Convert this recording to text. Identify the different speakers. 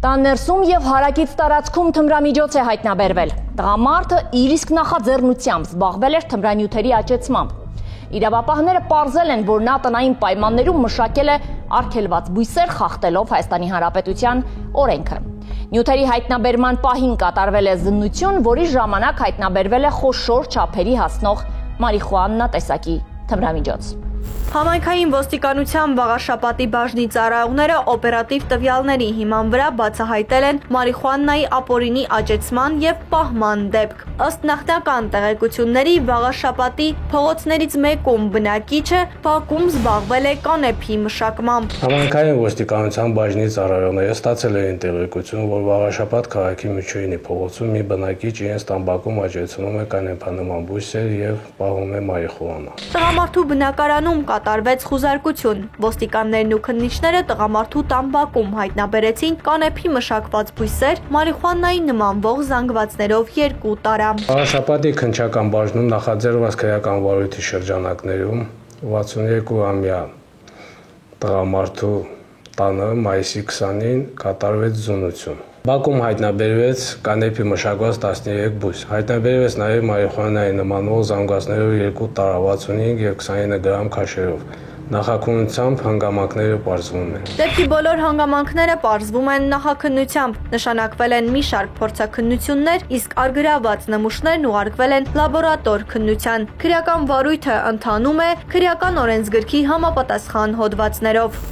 Speaker 1: Տան ներսում եւ հարակից տարածքում թմրամիջոց է հայտնաբերվել։ Տղամարդը իր իսկ նախաձեռնությամբ զբաղվել էր թմրանյութերի աճեցմամբ։ Իրավապահները պարզել են, որ նա տնային պայմաններում մշակել է արգելված բույսեր, խախտելով Հայաստանի Հանրապետության օրենքը։ Նյութերի հայտնաբերման պահին կատարվել է զննություն, որի ժամանակ հայտնաբերվել է խոշոր չափերի հասնող մարիխուանա տեսակի թմրամիջոց։
Speaker 2: Համայնքային ոստիկանության Վաղաշապատի բաժնի ծառայողները օպերատիվ տվյալների հիման վրա բացահայտել են մարիխուանայի ապօրինի աճեցման եւ պահման դեպք։ Ըստ նախնական տեղեկությունների Վաղաշապատի փողոցներից մեկում բնակիչը բակում զբաղվել է կանեփի մշակմամբ։
Speaker 3: Համայնքային ոստիկանության բաժնի ծառայողները ստացել էին տեղեկություն, որ Վաղաշապատ քաղաքի Միչոյինի փողոցում մի բնակիչ իրենց տան բակում աճեցնում է կանեփանման բույսեր եւ պահում է մարիխուանա։
Speaker 2: Տղամարդու բնակարանում կատարվեց խուզարկություն։ Ոստիկաններն ու քննիչները տղամարդու տան բակում հայտնաբերեցին կանեփի մշակված բույսեր, մարիխուանայի նմանվող զանգվածներով 2 տարամ։
Speaker 3: Վաղաշապատի քննչական բաժնում նախաձեռնված քրեական վարույթի շրջանակներում 62-ամյա տղամարդու տանը մայիսի 20-ին կատարվեց զննություն։ Բակում հայտնաբերվեց կանեփի մշակված 13 բույս։ Հայտնաբերվեց նաև մարիխուանայի նմանվող զանգվածներով 2 տարա 65 եւ 29 գրամ քաշերով։ Նախաքննությամբ հանգամանքները պարզվում են։
Speaker 2: Դեպքի բոլոր հանգամանքները պարզվում են նախաքննությամբ։ Նշանակվել են մի շարք փորձաքննություններ, իսկ առգրաված նմուշներն ուղարկվել են լաբորատոր քննության։ Քրեական վարույթը ընթանում է քրեական օրենսգրքի համապատասխան հոդվածներով։